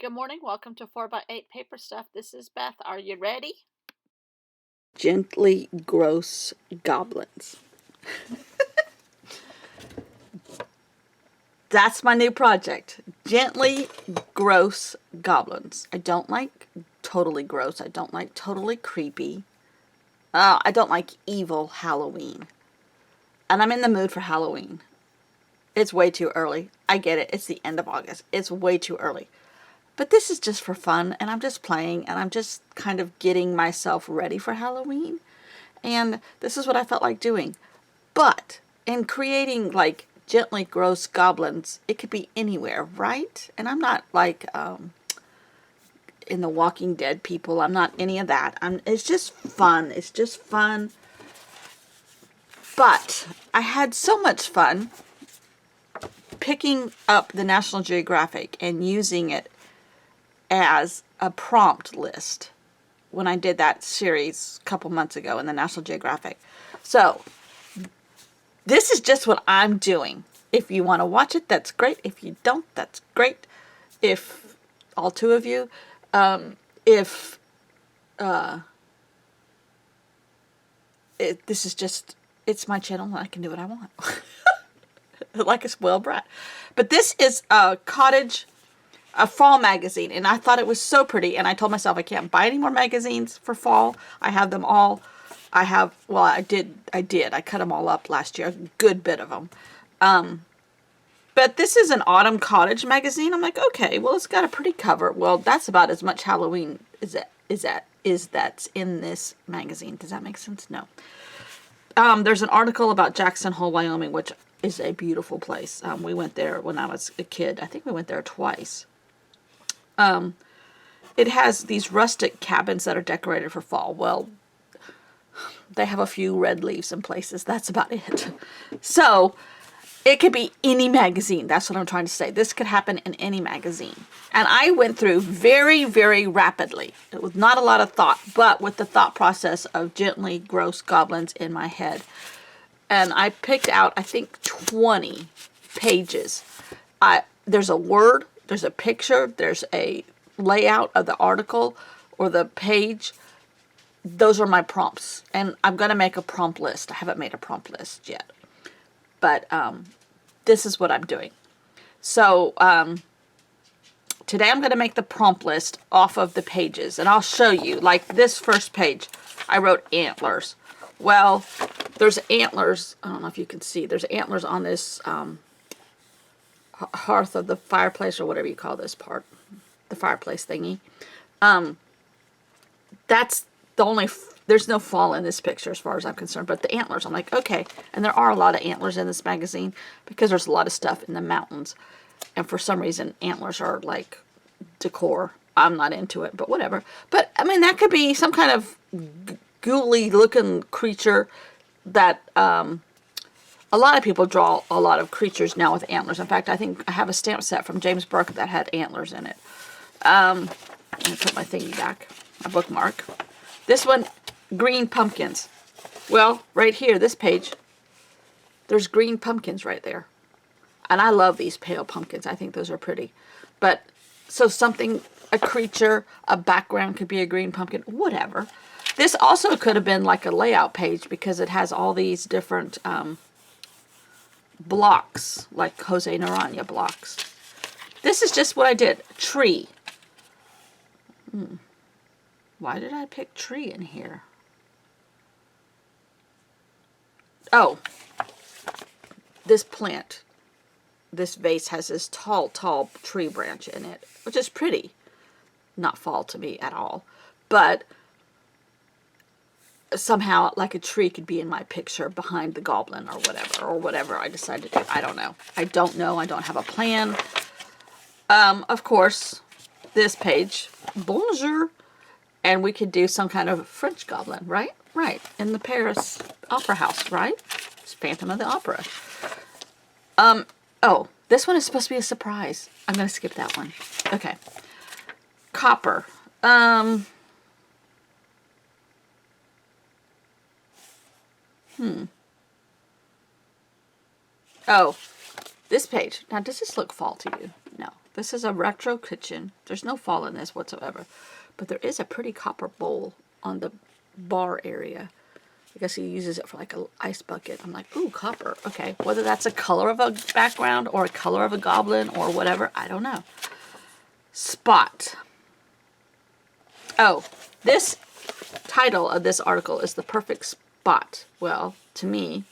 Good morning. Welcome to 4x8 Paper Stuff. This is Beth. Are you ready? Gently gross goblins. That's my new project. Gently gross goblins. I don't like totally gross. I don't like totally creepy. I don't like evil Halloween. And I'm in the mood for Halloween. It's way too early. I get it. It's the end of August. It's way too early. But this is just for fun, and I'm just playing, and I'm just kind of getting myself ready for Halloween. And this is what I felt like doing. But in creating like gently gross goblins, it could be anywhere, right? And I'm not like in the Walking Dead people. I'm not any of that. It's just fun. It's just fun. But I had so much fun picking up the National Geographic and using it as a prompt list when I did that series a couple months ago in the National Geographic. So this is just what I'm doing. If you want to watch it, that's great. If you don't, that's great. If all two of you, this is just, it's my channel and I can do what I want. Like a spoiled brat. But this is a fall magazine, and I thought it was so pretty, and I told myself I can't buy any more magazines for fall. I have them all. I did. I cut them all up last year, a good bit of them. But this is an autumn cottage magazine. I'm like, okay, well, it's got a pretty cover. Well, that's about as much Halloween that's in this magazine. Does that make sense? No. There's an article about Jackson Hole, Wyoming, which is a beautiful place. We went there when I was a kid. I think we went there twice. It has these rustic cabins that are decorated for fall. Well, they have a few red leaves in places. That's about it. So it could be any magazine. That's what I'm trying to say. This could happen in any magazine. And I went through very, very rapidly. It was not a lot of thought, but with the thought process of gently gross goblins in my head. And I picked out, I think, 20 pages. There's a word, there's a picture, there's a layout of the article or the page. Those are my prompts. And I'm going to make a prompt list. I haven't made a prompt list yet. But this is what I'm doing. So today I'm going to make the prompt list off of the pages. And I'll show you. Like this first page, I wrote antlers. Well, there's antlers. I don't know if you can see. There's antlers on this hearth of the fireplace, or whatever you call this part. The fireplace thingy. That's the only... There's no fall in this picture as far as I'm concerned, but the antlers, I'm like, okay. And there are a lot of antlers in this magazine because there's a lot of stuff in the mountains. And for some reason, antlers are like decor. I'm not into it, but whatever. But, I mean, that could be some kind of ghouly looking creature that a lot of people draw a lot of creatures now with antlers. In fact, I think I have a stamp set from James Burke that had antlers in it. I'm going to put my thingy back, my bookmark. This one, green pumpkins. Well, right here, this page, there's green pumpkins right there. And I love these pale pumpkins. I think those are pretty. But, so something, a creature, a background could be a green pumpkin, whatever. This also could have been like a layout page because it has all these different blocks, like Jose Naranja blocks. This is just what I did. Tree. Why did I pick tree in here? Oh, this plant, this vase has this tall, tall tree branch in it, which is pretty. Not fall to me at all. But somehow, like a tree could be in my picture behind the goblin or whatever I decided to do. I don't know. I don't know. I don't have a plan. Of course, this page, bonjour. And we could do some kind of French goblin, right? Right. In the Paris Opera House, right? It's Phantom of the Opera. Oh, this one is supposed to be a surprise. I'm going to skip that one. Okay. Copper. Oh, this page. Now, does this look fall to you? No. This is a retro kitchen. There's no fall in this whatsoever. But there is a pretty copper bowl on the bar area. I guess he uses it for like an ice bucket. I'm like, ooh, copper. Okay, whether that's a color of a background or a color of a goblin or whatever, I don't know. Spot. Oh, this title of this article is The Perfect Spot. Well, to me,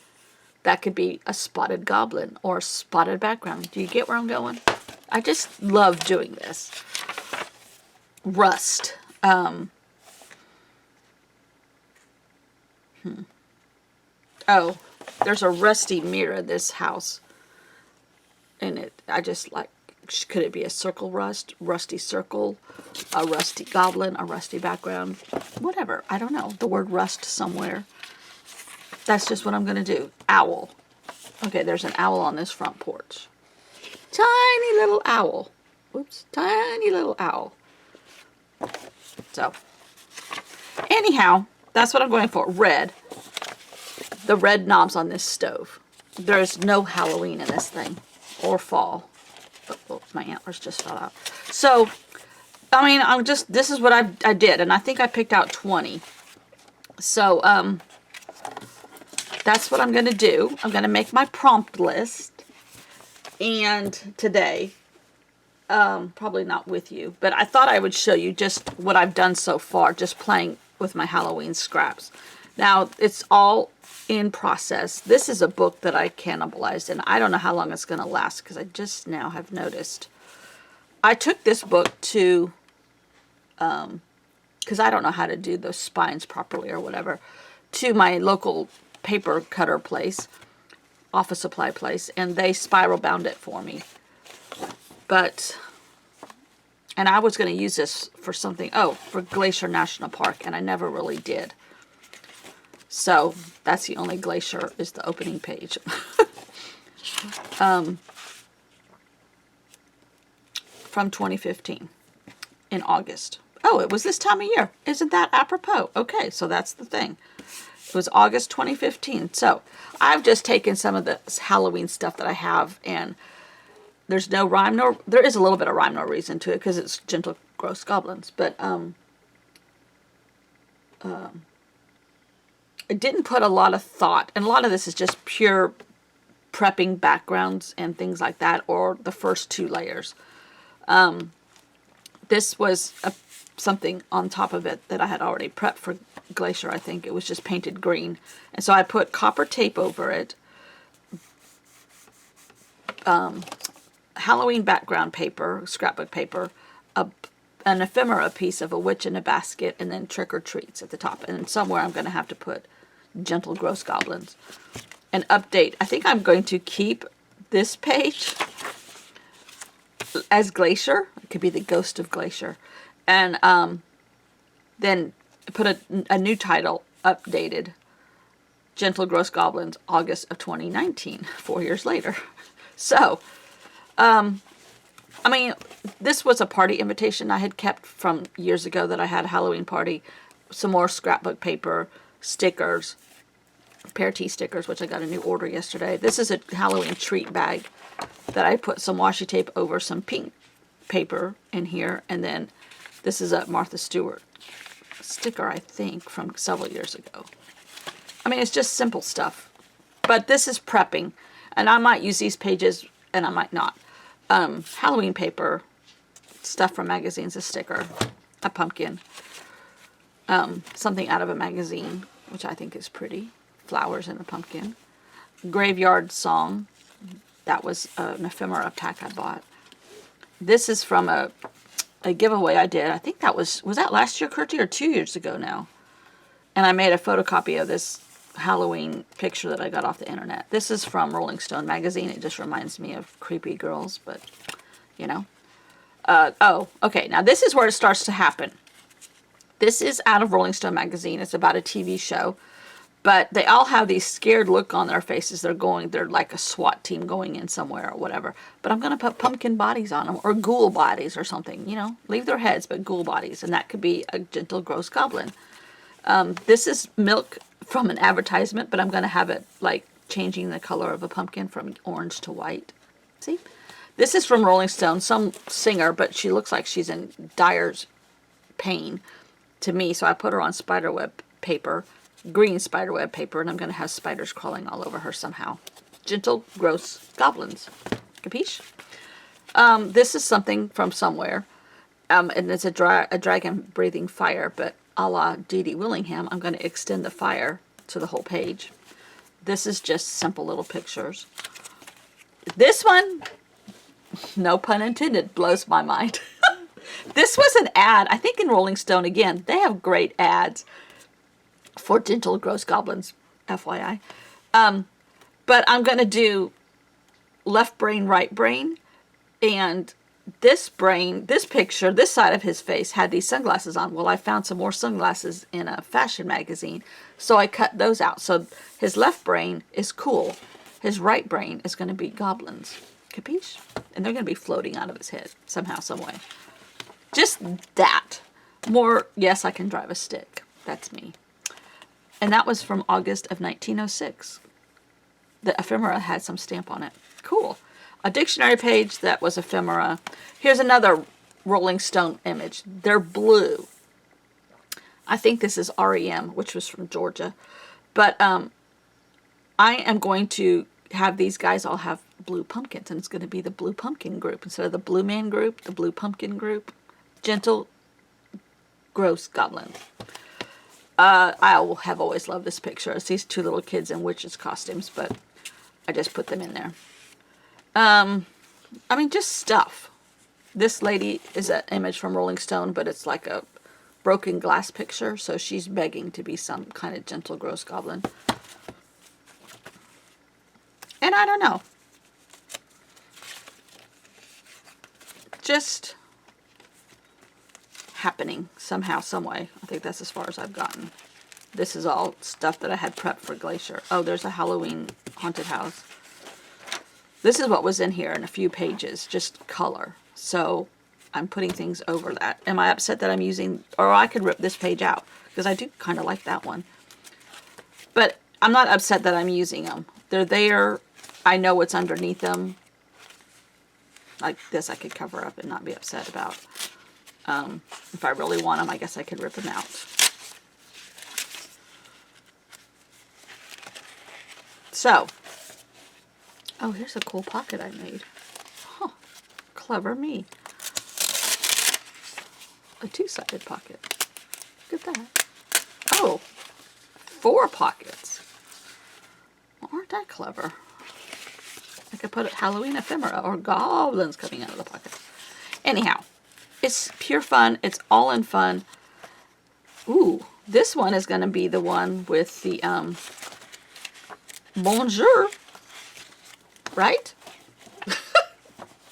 that could be a spotted goblin or a spotted background. Do you get where I'm going? I just love doing this. Rust. Oh, there's a rusty mirror in this house. And I just like, could it be a circle rust, rusty circle, a rusty goblin, a rusty background, whatever. I don't know. The word rust somewhere. That's just what I'm going to do. Owl. Okay, there's an owl on this front porch. Tiny little owl. Oops, tiny little owl. So, anyhow, that's what I'm going for. Red. The red knobs on this stove. There's no Halloween in this thing. Or fall. Oh, my antlers just fell out. So, I mean, this is what I did. And I think I picked out 20. So, that's what I'm going to do. I'm going to make my prompt list. And today, probably not with you, but I thought I would show you just what I've done so far, just playing with my Halloween scraps. Now, it's all in process. This is a book that I cannibalized, and I don't know how long it's going to last, because I just now have noticed. I took this book to, because I don't know how to do those spines properly or whatever, to my local paper cutter place, office supply place, and they spiral bound it for me. And I was going to use this for something, for Glacier National Park, and I never really did. So, that's the only glacier, is the opening page. From 2015, in August. Oh, it was this time of year. Isn't that apropos? Okay, so that's the thing. It was August 2015. So, I've just taken some of the Halloween stuff that I have, and there's no rhyme, there is a little bit of rhyme, no reason to it, because it's Gentle Gross Goblins. But, I didn't put a lot of thought, and a lot of this is just pure prepping backgrounds and things like that, or the first 2 layers. This was something on top of it that I had already prepped for Glacier, I think. It was just painted green. And so I put copper tape over it, Halloween background paper, scrapbook paper, an ephemera piece of a witch in a basket, and then trick or treats at the top. And somewhere I'm going to have to put Gentle Gross Goblins. An update. I think I'm going to keep this page as Glacier. It could be the ghost of Glacier. And then put a new title, updated, Gentle Gross Goblins, August of 2019, 4 years later. So, I mean, this was a party invitation I had kept from years ago that I had a Halloween party. Some more scrapbook paper, stickers, Pear Tea stickers, which I got a new order yesterday. This is a Halloween treat bag that I put some washi tape over some pink paper in here. And then this is a Martha Stewart sticker, I think, from several years ago. I mean, it's just simple stuff. But this is prepping. And I might use these pages and I might not. Halloween paper, stuff from magazines, a sticker, a pumpkin, something out of a magazine, which I think is pretty, flowers and a pumpkin, Graveyard Song, that was an ephemera pack I bought. This is from a giveaway I did. I think that was that last year, Kurtie, or 2 years ago now? And I made a photocopy of this Halloween picture that I got off the internet. This is from Rolling Stone magazine. It just reminds me of creepy girls, but, you know. Oh, okay. Now, this is where it starts to happen. This is out of Rolling Stone magazine. It's about a TV show. But they all have these scared look on their faces. They're like a SWAT team going in somewhere or whatever. But I'm going to put pumpkin bodies on them, or ghoul bodies or something, you know. Leave their heads, but ghoul bodies. And that could be a Gentle Gross Goblin. This is milk from an advertisement, but I'm going to have it like changing the color of a pumpkin from orange to white. See? This is from Rolling Stone, some singer, but she looks like she's in dire pain to me. So I put her on spiderweb paper, green spiderweb paper, and I'm going to have spiders crawling all over her somehow. Gentle, gross goblins. Capiche? This is something from somewhere. And it's a dragon breathing fire, but a la Dee Dee Willingham, I'm going to extend the fire to the whole page. This is just simple little pictures. This one, no pun intended, blows my mind. This was an ad, I think in Rolling Stone again. They have great ads for Gentle Gross Goblins, FYI. But I'm going to do left brain, right brain. And this brain, this picture, this side of his face had these sunglasses on. Well, I found some more sunglasses in a fashion magazine, so I cut those out. So his left brain is cool. His right brain is going to be goblins. Capiche? And they're going to be floating out of his head somehow, some way. Just that. More, yes, I can drive a stick. That's me. And that was from August of 1906. The ephemera had some stamp on it. Cool. A dictionary page that was ephemera. Here's another Rolling Stone image. They're blue. I think this is REM, which was from Georgia. But I am going to have these guys all have blue pumpkins, and it's going to be the Blue Pumpkin group. Instead of the Blue Man group, the Blue Pumpkin group. Gentle, gross goblin. I have always loved this picture. It's these two little kids in witches' costumes, but I just put them in there. I mean, just stuff. This lady is an image from Rolling Stone, but it's like a broken glass picture, so she's begging to be some kind of gentle, gross goblin. And I don't know. Just happening somehow, some way. I think that's as far as I've gotten. This is all stuff that I had prepped for Glacier. Oh, there's a Halloween haunted house. This is what was in here in a few pages, just color. So I'm putting things over that. Am I upset that I'm using, or I could rip this page out, because I do kind of like that one. But I'm not upset that I'm using them. They're there. I know what's underneath them. Like this I could cover up and not be upset about. If I really want them, I guess I could rip them out. So, oh, here's a cool pocket I made. Huh, clever me. A two-sided pocket. Look at that. Oh, 4 pockets. Well, aren't that clever? I could put Halloween ephemera or goblins coming out of the pocket. Anyhow, it's pure fun. It's all in fun. Ooh, this one is going to be the one with the bonjour, right?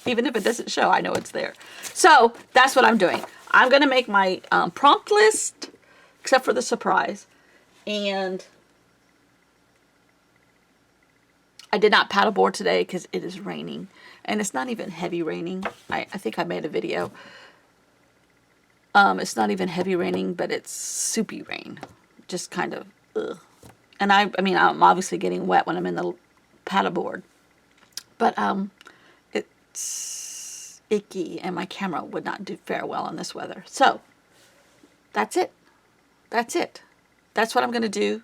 Even if it doesn't show, I know it's there. So that's what I'm doing. I'm going to make my prompt list, except for the surprise. And I did not paddleboard today because it is raining. And it's not even heavy raining. I think I made a video. It's not even heavy raining, but it's soupy rain. Just kind of, ugh. And I mean, I'm obviously getting wet when I'm in the paddleboard. But it's icky, and my camera would not do fare well in this weather. So, that's it. That's it. That's what I'm going to do.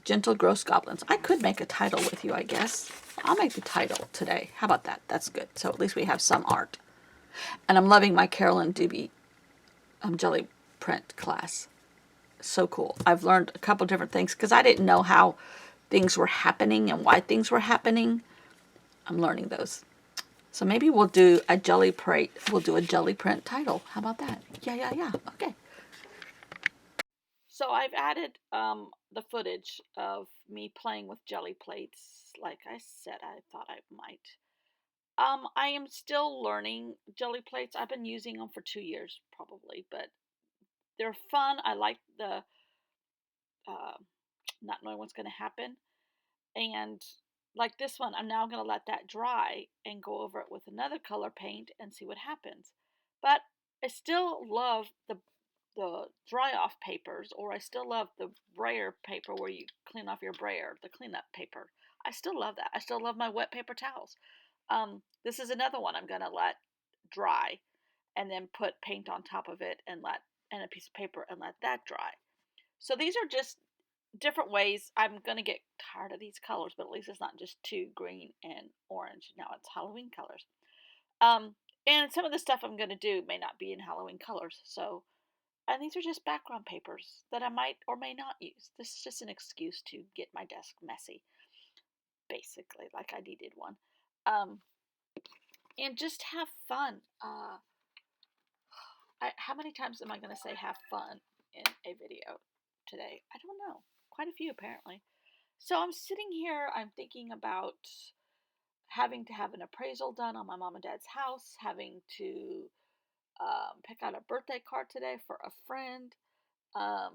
Gentle Gross Goblins. I could make a title with you, I guess. I'll make the title today. How about that? That's good. So at least we have some art. And I'm loving my Carolyn Dubie jelly print class. So cool. I've learned a couple different things because I didn't know how things were happening and why things were happening. I'm learning those. So maybe we'll do a jelly print. We'll do a jelly print title. How about that? Yeah. Okay. So I've added the footage of me playing with jelly plates. Like I said, I thought I might. I am still learning jelly plates. I've been using them for 2 years probably, but they're fun. I like the uh, not knowing what's going to happen. And like this one, I'm now going to let that dry and go over it with another color paint and see what happens. But I still love the dry off papers, or I still love the brayer paper where you clean off your brayer, the cleanup paper. I still love that. I still love my wet paper towels. This is another one I'm going to let dry and then put paint on top of it and a piece of paper and let that dry. So these are just different ways. I'm going to get tired of these colors, but at least it's not just two, green and orange. Now it's Halloween colors. And some of the stuff I'm going to do may not be in Halloween colors. So, and these are just background papers that I might or may not use. This is just an excuse to get my desk messy, basically, like I needed one. Um, and just have fun. How many times am I going to say have fun in a video today? I don't know. Quite a few, apparently. So I'm sitting here, I'm thinking about having to have an appraisal done on my mom and dad's house, having to pick out a birthday card today for a friend, um,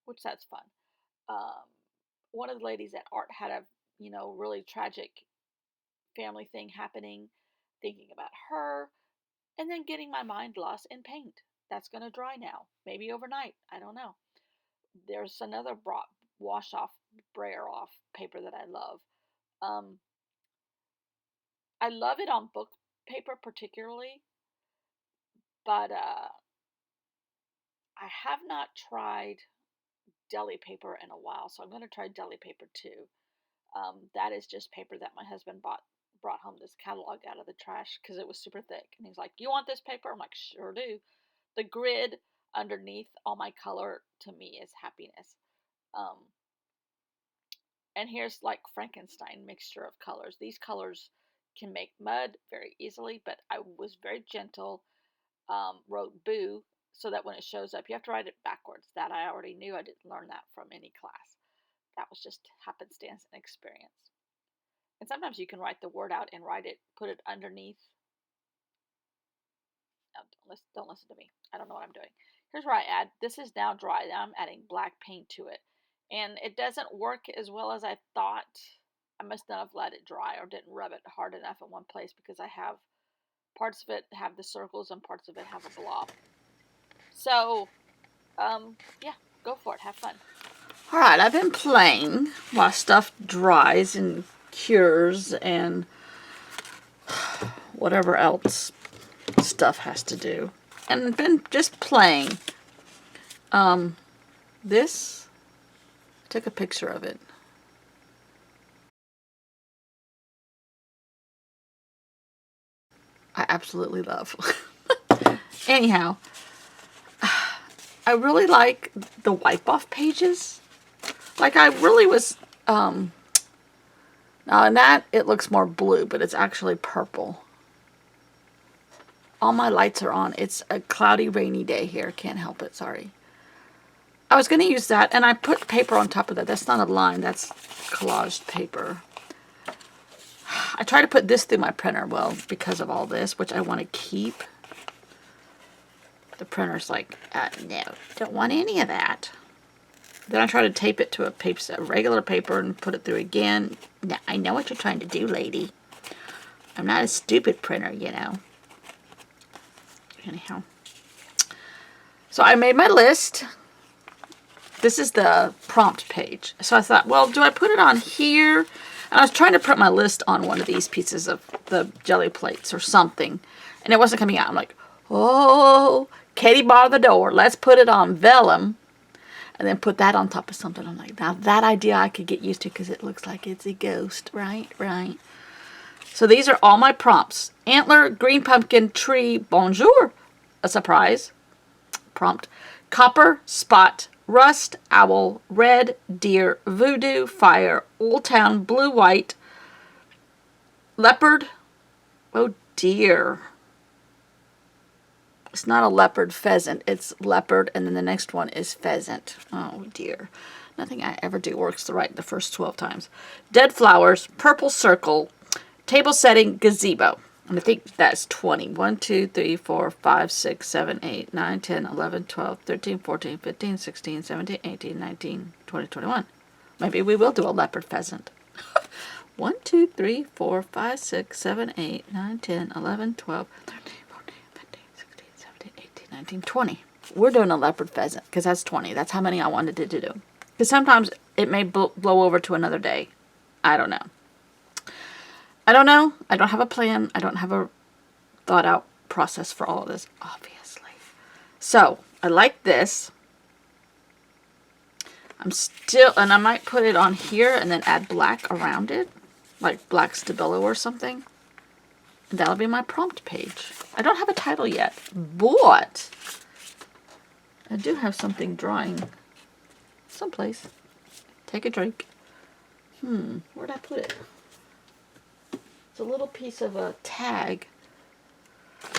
which that's fun. Um, one of the ladies at art had a really tragic family thing happening, thinking about her, and then getting my mind lost in paint. That's going to dry now, maybe overnight. I don't know. There's another wash off, brayer off paper that I love. I love it on book paper particularly, but I have not tried deli paper in a while, so I'm going to try deli paper too. That is just paper that my husband brought home this catalog out of the trash because it was super thick, and he's like, "You want this paper?" I'm like, "Sure do." The grid underneath all my color to me is happiness. Um, and here's like Frankenstein mixture of colors. These colors can make mud very easily, but I was very gentle. Wrote boo so that when it shows up, you have to write it backwards. That I already knew. I didn't learn that from any class. That was just happenstance and experience. And sometimes you can write the word out and put it underneath. No, don't listen to me. I don't know what I'm doing. Here's where I add. This is now dry. Now I'm adding black paint to it. And it doesn't work as well as I thought. I must not have let it dry or didn't rub it hard enough in one place because I have parts of it have the circles and parts of it have a blob. So, yeah, go for it. Have fun. All right, I've been playing while stuff dries and cures and whatever else stuff has to do. And I've been just playing. This, I took a picture of it. I absolutely love. Anyhow, I really like the wipe-off pages. Like I really was, now in that it looks more blue, but it's actually purple. All my lights are on. It's a cloudy, rainy day here. Can't help it, sorry. I was going to use that, and I put paper on top of that. That's not a line, that's collaged paper. I try to put this through my printer, well, because of all this, which I want to keep. The printer's like, no, don't want any of that. Then I try to tape it to a regular paper and put it through again. Now, I know what you're trying to do, lady. I'm not a stupid printer, you know. Anyhow. So I made my list. This is the prompt page. So I thought, well, do I put it on here? And I was trying to print my list on one of these pieces of the jelly plates or something. And it wasn't coming out. I'm like, oh, Katie bar the door. Let's put it on vellum. And then put that on top of something. I'm like, now that idea I could get used to because it looks like it's a ghost. Right, right. So these are all my prompts. Antler, green pumpkin, tree, bonjour. A surprise. Prompt. Copper, spot, rust, owl, red, deer, voodoo, fire, old town, blue, white, leopard. Oh dear. It's not a leopard pheasant. It's leopard, and then the next one is pheasant. Oh dear. Nothing I ever do works right the first 12 times. Dead flowers, purple circle, table setting, gazebo. And I think that's 20. 1, 2, 3, 4, 5, 6, 7, 8, 9, 10, 11, 12, 13, 14, 15, 16, 17, 18, 19, 20, 21. Maybe we will do a leopard pheasant. 1, 2, 3, 4, 5, 6, 7, 8, 9, 10, 11, 12, 13, 14, 15, 16, 17, 18, 19, 20. We're doing a leopard pheasant because that's 20. That's how many I wanted it to do. Because sometimes it may blow over to another day. I don't know. I don't know. I don't have a plan. I don't have a thought out process for all of this, obviously. So I like this. And I might put it on here and then add black around it, like black Stabilo or something. And that'll be my prompt page. I don't have a title yet, but I do have something drawing someplace. Take a drink. Where'd I put it? It's a little piece of a tag.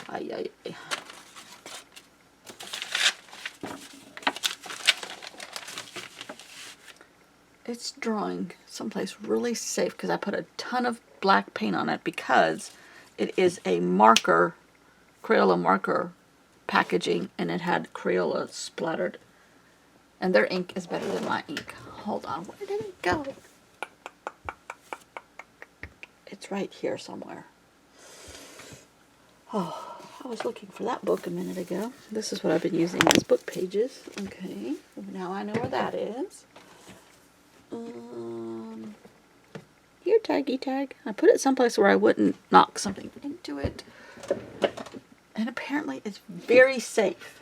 Ay, ay. It's drawing someplace really safe because I put a ton of black paint on it because it is a marker, Crayola marker packaging, and it had Crayola splattered. And their ink is better than my ink. Hold on, where did it go? It's right here somewhere. Oh, I was looking for that book a minute ago. This is what I've been using as book pages. Okay, now I know where that is. Here, taggy tag. I put it someplace where I wouldn't knock something into it. And apparently it's very safe.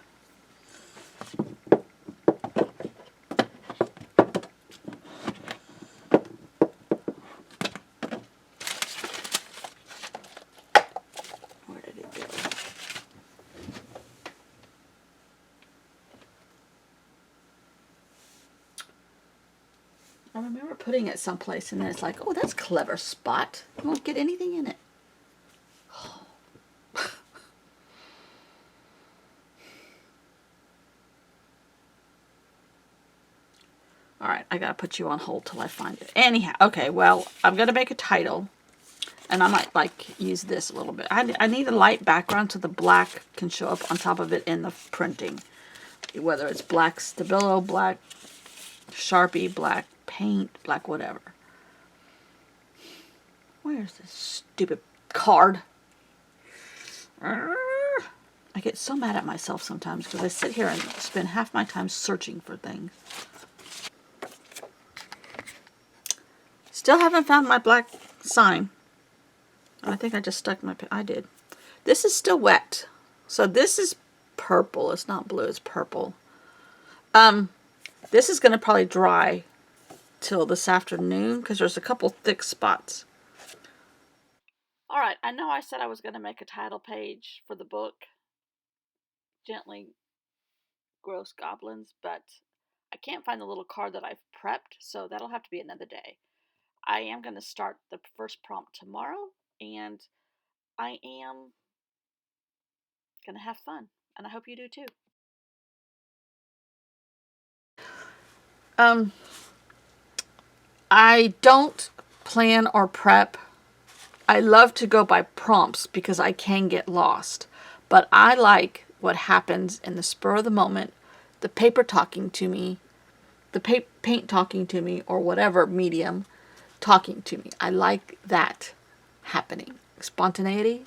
Where did it go? I remember putting it someplace and then it's like, oh, that's a clever spot. I won't get anything in it. All right, I gotta put you on hold till I find it. Anyhow, okay, well, I'm gonna make a title. And I might like use this a little bit. I need a light background so the black can show up on top of it in the printing. Whether it's black Stabilo, black Sharpie, black paint, black whatever. Where's this stupid card? I get so mad at myself sometimes because I sit here and spend half my time searching for things. Still haven't found my black sign. I think I just stuck my... I did. This is still wet. So this is purple. It's not blue. It's purple. This is going to probably dry till this afternoon because there's a couple thick spots. Alright, I know I said I was going to make a title page for the book, Gently Gross Goblins, but I can't find the little card that I've prepped, so that'll have to be another day. I am going to start the first prompt tomorrow, and I am going to have fun, and I hope you do too. I don't plan or prep. I love to go by prompts because I can get lost. But I like what happens in the spur of the moment, the paper talking to me, the paint talking to me, or whatever medium talking to me. I like that happening. Spontaneity,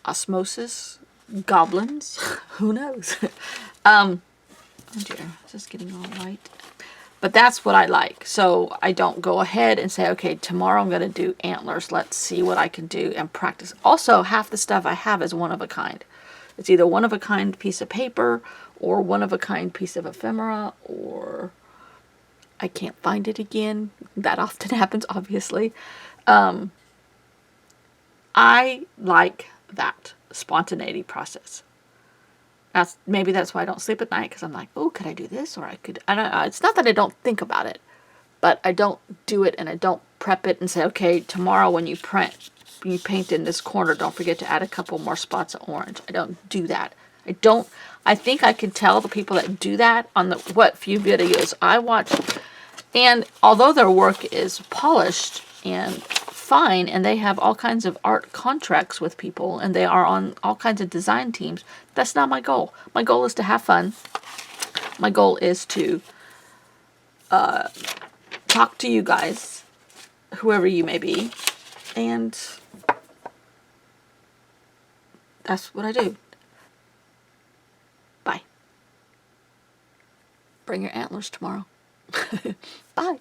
osmosis, goblins, who knows? Oh dear, is this getting all white? But that's what I like. So I don't go ahead and say, okay, tomorrow I'm going to do antlers. Let's see what I can do and practice. Also, half the stuff I have is one of a kind. It's either one of a kind piece of paper or one of a kind piece of ephemera, or I can't find it again. That often happens, obviously. I like that spontaneity process. Maybe that's why I don't sleep at night, because I'm like, oh, could I do this? Or I don't know. It's not that I don't think about it, but I don't do it and I don't prep it and say, okay, tomorrow when you paint in this corner, don't forget to add a couple more spots of orange. I don't do that. I think I can tell the people that do that on what few videos I watch. And although their work is polished and fine, and they have all kinds of art contracts with people, and they are on all kinds of design teams, that's not my goal. My goal is to have fun. My goal is to talk to you guys, whoever you may be, and that's what I do. Bye. Bring your antlers tomorrow. Bye.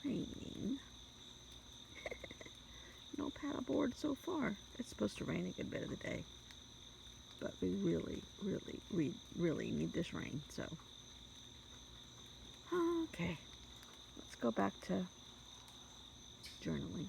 raining. No paddleboard so far. It's supposed to rain a good bit of the day. But we really need this rain, so. Okay. Let's go back to journaling.